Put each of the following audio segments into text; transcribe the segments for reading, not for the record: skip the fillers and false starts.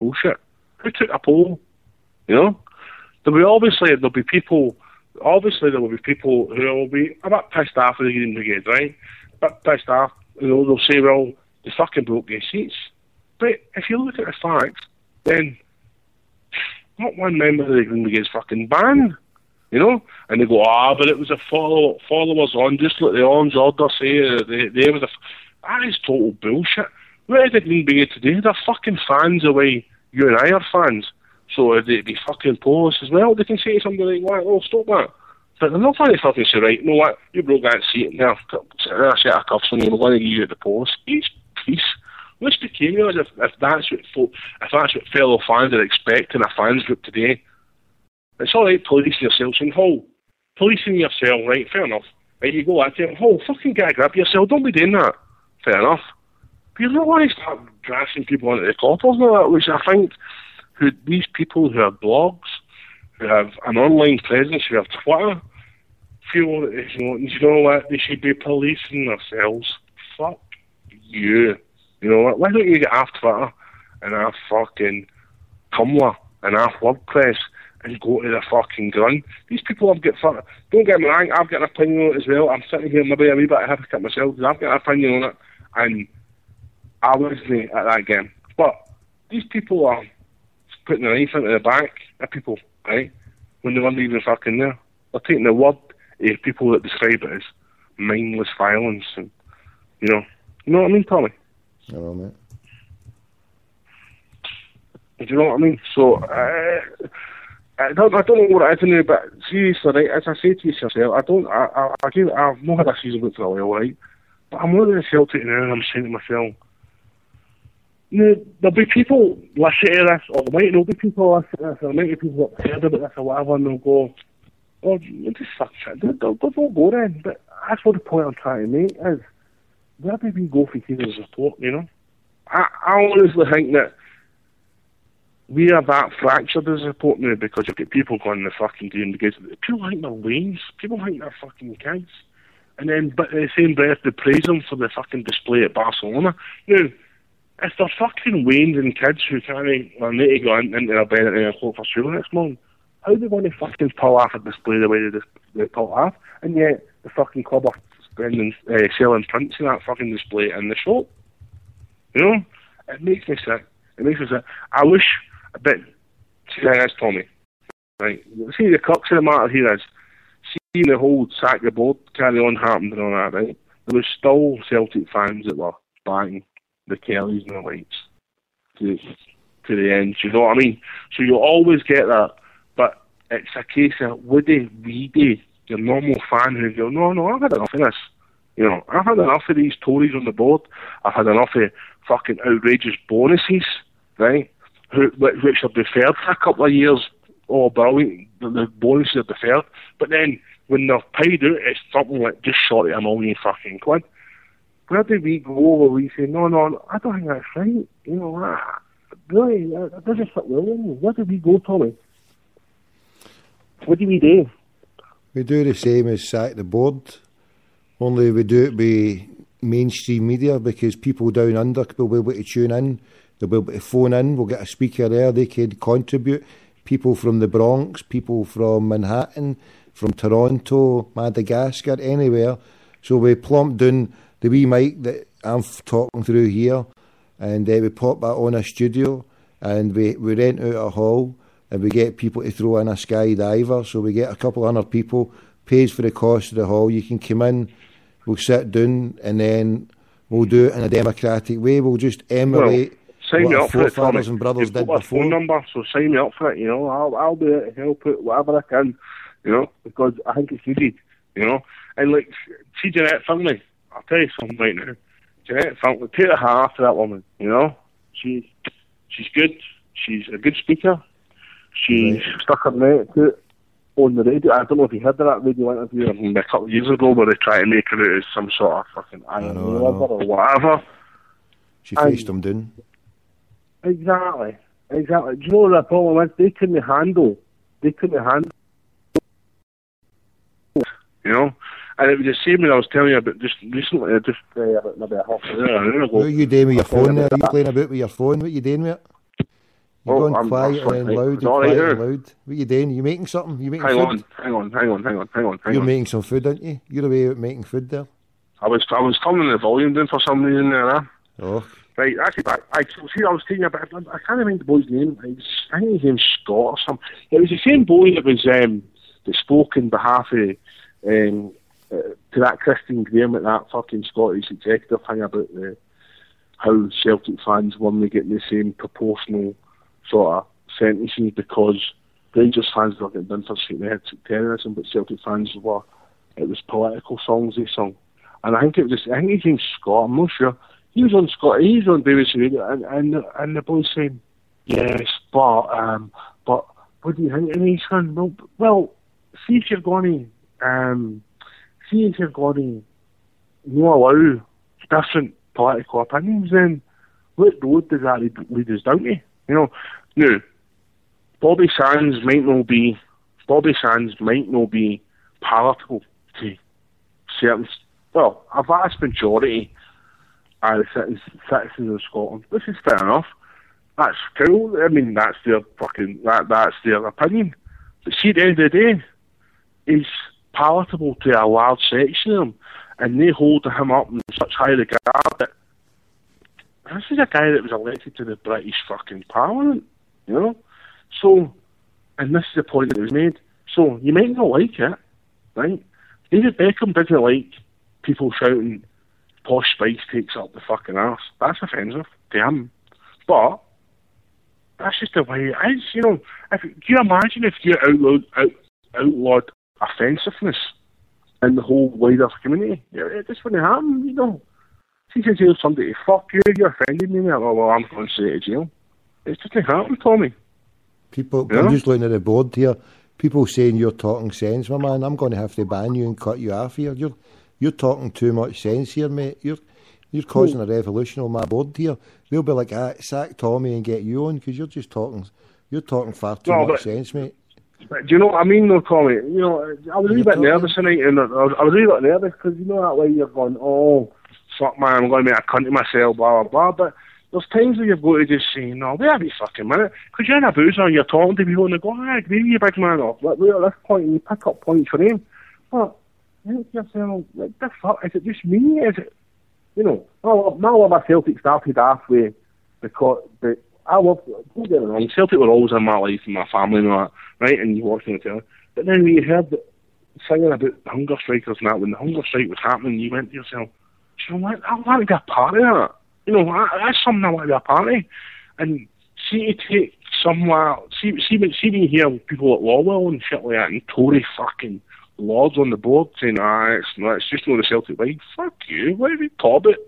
bullshit. Who took a poll? You know? There'll be people who will be a bit pissed off with the Green Brigade, right? A bit pissed off. You know, they'll say, well, they fucking broke their seats. But if you look at the facts, then not one member of the Green Brigade's fucking banned. You know? And they go, but it was a followers on, just like the Orange Order say, they were that is total bullshit. Where did the Green Brigade today? They're fucking fans the way you and I are fans. So if they'd be fucking posts as well, they can say to somebody like, oh, stop that. But they're not going to fucking say, right, you know what, you broke that seat, and there a set of cuffs on you, we're going to give you the post. Peace. Let's be curious if that's what fellow fans are expecting a fans group today. It's all right policing yourself, saying, policing yourself, right, fair enough. Right, you go out there, fucking get a grip yourself, don't be doing that. Fair enough. But you're not going to start dressing people onto the coppers and all that, which I think these people who have blogs, who have an online presence, who have Twitter, feel that you know what, they should be policing themselves. Fuck you. You know what? Why don't you get off Twitter and off fucking Tumblr and off WordPress and go to the fucking grunt? These people have got fucking... Don't get me wrong, I've got an opinion on it as well. I'm sitting here maybe a wee bit hypocrite myself because I've got an opinion on it and I wasn't at that game. But these people are putting a knife into the back of people, right? When they weren't even fucking there. They're taking the word of people that describe it as mindless violence and, you know what I mean, Tommy? I know, mate. Do you know what I mean? So, I don't know what it is now, but seriously, right, as I say to yourself, I've not had a season book for a while, right? But I'm looking at Celtic now and I'm saying to myself, there'll be people listening to this, or there might not be people listening to this, or there might be people that have heard about this or whatever, and they'll go, oh, just fuck shit. They'll go then. But that's what the point I'm trying to make is, where do we go for heroes support, you know? I honestly think that we are that fractured as a support now because you've got people going in the fucking game because people think they're lanes, people think they're fucking kids. And then, but in the same breath, they praise them for the fucking display at Barcelona. Now, if they're fucking wains and kids who can't need to go into their bed at 9 o'clock for school next morning, how are they going to fucking pull off a display the way they pull it off? And yet, the fucking club are spending, selling prints in that fucking display in the shop. You know? It makes me sick. I wish a bit... See, that's Tommy. Right? See, the crux of the matter here is, seeing the whole sack the board carry on happened and all that, right? There was still Celtic fans that were buying the Kellys and the Whites to the end, you know what I mean? So you'll always get that, but it's a case of, would they read your normal fan who go, no, I've had enough of this. You know, I've had enough of these Tories on the board. I've had enough of fucking outrageous bonuses, right? Which are deferred for a couple of years. Oh, brilliant, the bonuses are deferred. But then, when they're paid out, it's something like just short of £1 million fucking quid. Where do we go where we say, no, I don't think that's right. You know, really, that doesn't fit well with me. Where do we go, Tommy? What do we do? We do the same as sack the board, only we do it with mainstream media because people down under will be able to tune in, they'll be able to phone in, we'll get a speaker there, they can contribute. People from the Bronx, people from Manhattan, from Toronto, Madagascar, anywhere. So we plump down the wee mic that I'm talking through here, and we pop that on a studio, and we rent out a hall, and we get people to throw in a skydiver. So we get a couple hundred people, pays for the cost of the hall. You can come in, we'll sit down, and then we'll do it in a democratic way. We'll just emulate sign me up for it, Tommy. And brothers did before. Phone number, so sign me up for it. You know, I'll do it to help out whatever I can. You know, because I think it's needed. You know, and like, see Jeanette Finlay. I'll tell you something right now. Jeanette Finlay, take the hat off to that woman. You know, she's good. She's a good speaker. She stuck her neck out on the radio. I don't know if you heard of that radio interview a couple of years ago where they tried to make her out as some sort of fucking iron lover or whatever. She faced them down. Exactly. Do you know what the problem is? They couldn't handle. You know? And it was the same when I was telling you about just recently, about maybe a half an hour ago. What are you doing with your phone there? Are you playing about with your phone? What are you doing with it? You're going I'm quiet and then loud and quiet and loud. What are you doing? You making something? You making food? Hang on. You're making some food, aren't you? You're away out making food there. I was turning the volume down for some reason there. Oh. Right, actually, I was taking a bit. I can't remember the boy's name. I think his name's Scott or something. It was the same boy that was that spoke in behalf of to that Christine Graham at that fucking Scottish executive thing about how Celtic fans weren't getting the same proportional sort of sentences because Rangers fans were getting done for terrorism, but Celtic fans it was political songs they sung. And I think his name's Scott, I'm not sure. He was on BBC Radio, and the boy saying, yes, but what do you think? And he's saying, well, see if you're going to not allow different political opinions, then what road does that lead us down to? Now, Bobby Sands might not be palatable to certain, a vast majority of the citizens of Scotland, which is fair enough. That's cool. I mean, that's their opinion. But see, at the end of the day, he's palatable to a large section of them, and they hold him up in such high regard that this is a guy that was elected to the British fucking Parliament, So, and this is the point that was made. So, you might not like it, right? David Beckham doesn't like people shouting, Posh Spice takes up the fucking arse. That's offensive to him. But that's just the way it is, do you imagine if you outlawed offensiveness in the whole wider community? This wouldn't happen, See, you tell somebody to fuck you, you offended me, well, I'm going straight to jail. It doesn't happen, Tommy. People, I'm just looking at the board here. People saying you're talking sense, my man. I'm going to have to ban you and cut you off here. You're talking too much sense here, mate. You're causing a revolution on my board here. They'll be like, sack Tommy and get you on because you're talking far too much sense, mate. But do you know what I mean, though, Tommy? I was a wee bit nervous tonight, and I was a wee bit nervous because that way you're going, oh, fuck man, I'm going to make a cunt of myself, blah blah blah. But there's times where you've got to just say, no, wait a wee fucking minute, because you're in a boozer and you're talking to people and they go, I agree with you, big man, or at this point, and you pick up points for them. But you think to yourself, like, the fuck, is it just me? Is it, I love my Celtic started off with because I love, don't get me wrong, Celtic were always in my life and my family and all that, right? And you watch on the telly. But then when you heard singing about the hunger strikers and that, when the hunger strike was happening, you went to yourself, I want to be a part of that. That's something I want to be a part of. And see to take somewhere, see when you hear people at Lawwell and shit like that, and Tory fucking lords on the board saying, it's just not the Celtic way. Fuck you, what have you taught about?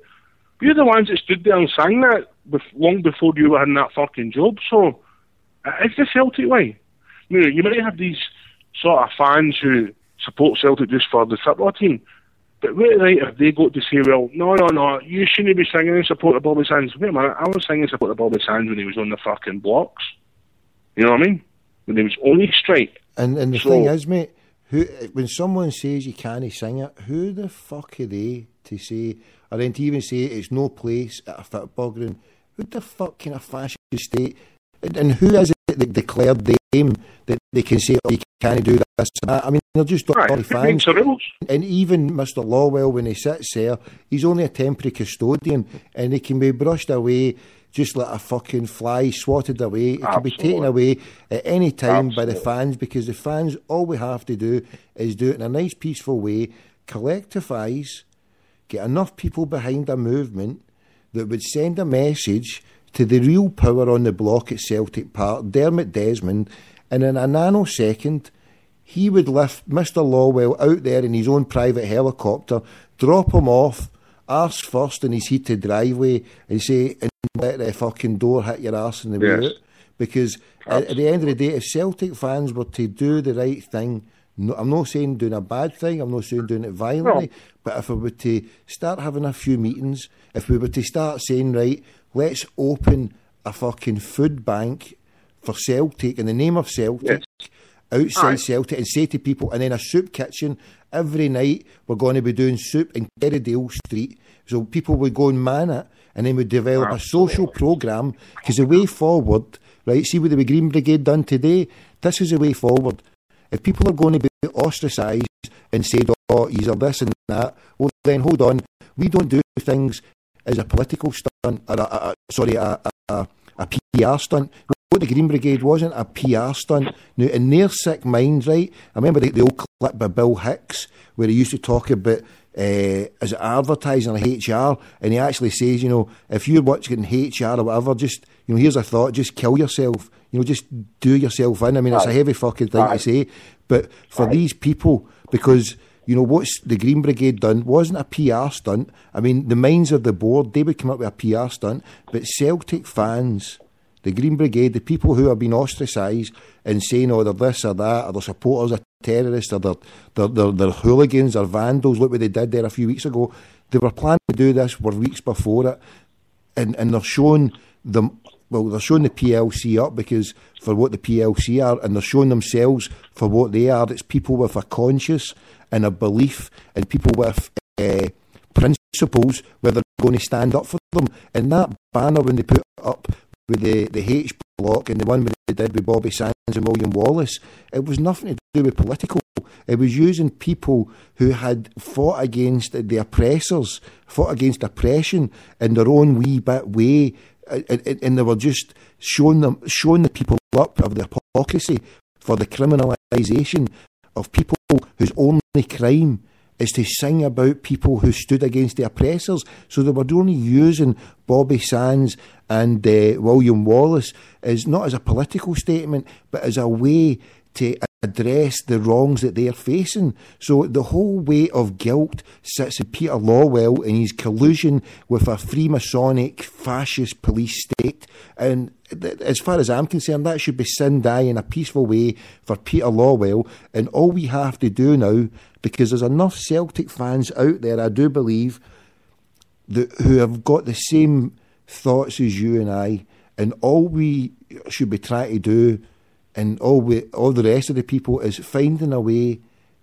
We're the ones that stood there and sang that long before you were in that fucking job, so it's the Celtic way. You might have these sort of fans who support Celtic just for the football team, but wait, right, if they go to say, well, no, you shouldn't be singing in support of Bobby Sands. Wait a minute, I was singing in support of Bobby Sands when he was on the fucking blocks. You know what I mean? When he was on his strike. And the thing is, mate, when someone says you can't sing it, who the fuck are they to say, or then to even say it's no place at a football ground? Who the fuck can a fascist state? And who is it that declared the game that they can say, oh, you can't do this? I mean, they're just ordinary fans. And even Mr. Lawwell, when he sits there, he's only a temporary custodian, and he can be brushed away just like a fucking fly swatted away. It can be taken away at any time by the fans, because the fans, all we have to do is do it in a nice, peaceful way, collectivise, get enough people behind a movement that would send a message to the real power on the block at Celtic Park, Dermot Desmond, and in a nanosecond, he would lift Mr. Lawwell out there in his own private helicopter, drop him off, arse first in his heated driveway, and say, and let the fucking door hit your arse in the way out. Because at the end of the day, if Celtic fans were to do the right thing, no, I'm not saying doing a bad thing, I'm not saying doing it violently, but if we were to start having a few meetings, if we were to start saying, right, let's open a fucking food bank for Celtic in the name of Celtic, outside Celtic, and say to people, and then a soup kitchen, every night we're going to be doing soup in Kerrydale Street, so people would go and man it, and then we develop a social programme, because the way forward, right, see what the Green Brigade done today, this is the way forward. If people are going to be ostracised and said, oh, he's this and that, well then hold on, we don't do things as a political stunt, or a PR stunt. What the Green Brigade wasn't a PR stunt. Now, in their sick minds, right, I remember the old clip by Bill Hicks, where he used to talk about as advertising or HR, and he actually says, you know, if you're watching HR or whatever, just, you know, here's a thought, just kill yourself, you know, just do yourself in. I mean, it's a heavy fucking thing to say, but for these people, because, you know, what's the Green Brigade done wasn't a PR stunt. I mean, the minds of the board, they would come up with a PR stunt, but Celtic fans, the Green Brigade, the people who have been ostracised and saying, oh, they're this or that, or their supporters are terrorists, or they're hooligans or vandals, look what they did there a few weeks ago. They were planning to do this for weeks before it, and they're showing them, well, they're showing the PLC up because for what the PLC are, and they're showing themselves for what they are. It's people with a conscience and a belief, and people with principles where they're going to stand up for them. And that banner, when they put up with the H block and the one they did with Bobby Sands and William Wallace, it was nothing to do with political. It was using people who had fought against the oppressors, fought against oppression in their own wee bit way, and they were just showing the people up of the hypocrisy for the criminalisation of people whose only crime is to sing about people who stood against the oppressors. So they were only using Bobby Sands and William Wallace as not as a political statement, but as a way to address the wrongs that they are facing. So the whole weight of guilt sits in Peter Lawwell and his collusion with a Freemasonic fascist police state. And as far as I'm concerned, that should be sin die in a peaceful way for Peter Lawwell. And all we have to do now, because there's enough Celtic fans out there, I do believe, who have got the same thoughts as you and I, and all we should be trying to do, and all the rest of the people, is finding a way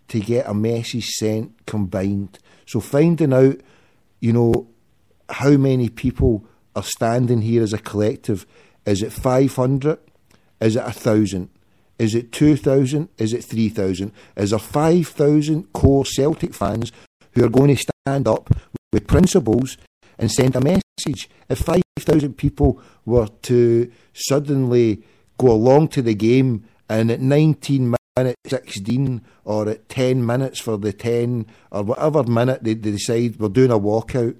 to get a message sent combined. So finding out, you know, how many people are standing here as a collective. Is it 500? Is it 1,000? Is it 2,000? Is it 3,000? Is there 5,000 core Celtic fans who are going to stand up with principles and send a message? If 5,000 people were to suddenly go along to the game, and at 19 minutes 16 or at 10 minutes for the 10 or whatever minute they decide we're doing a walkout,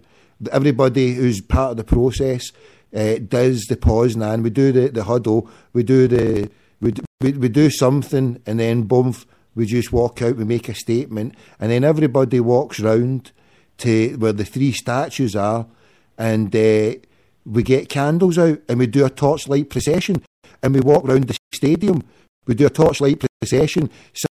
everybody who's part of the process does the pause, and we do the huddle, we do something, and then boom, we just walk out, we make a statement, and then everybody walks round to where the three statues are, and we get candles out, and we do a torchlight procession, and we walk round the stadium. We do a torchlight procession,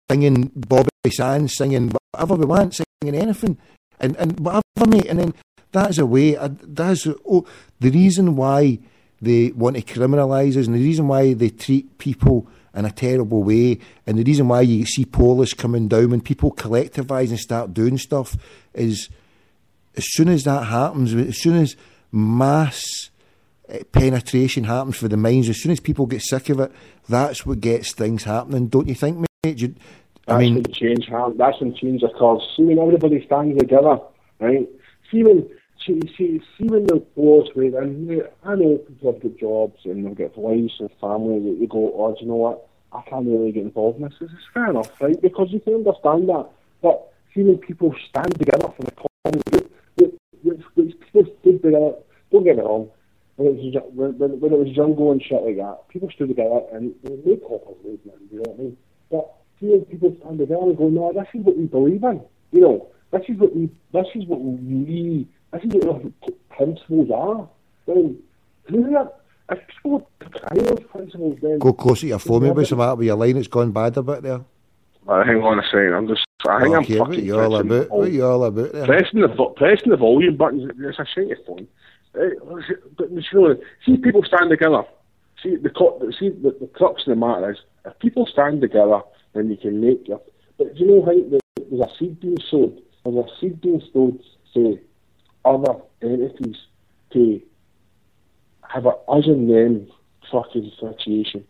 singing Bobby Sands, singing whatever we want, singing anything, and whatever, mate. And then that's a way. That's the reason why they want to criminalise us, and the reason why they treat people in a terrible way, and the reason why you see Polish coming down when people collectivise and start doing stuff is, as soon as that happens, as soon as mass penetration happens for the minds, as soon as people get sick of it, that's what gets things happening, don't you think, mate? That's when change occurs. See, when everybody stands together, right? See when the boys wait, and I know people have got jobs and they've got wives and family that you go, oh, do you know what? I can't really get involved in this. It's fair enough, right? Because you can understand that. But see when people stand together for the common good, which people stood together, don't get me wrong, when it was jungle and shit like that, people stood together and they talk of movement, you know what I mean? But seeing people stand together and go, no, this is what we believe in, you know, this is what our principles are. Then, if people try those principles, then go closer to your phone, maybe some out with your line. It's gone bad a bit there. Hang on a second. I think I'm fucking. What you all about there? Pressing the volume button. It's a shitty phone. But you know, see people stand together. See the crux of the matter is, if people stand together, then you can make your. But you know how there's a seed being sowed. There's a seed being sowed to other entities to have a us and them fucking situation.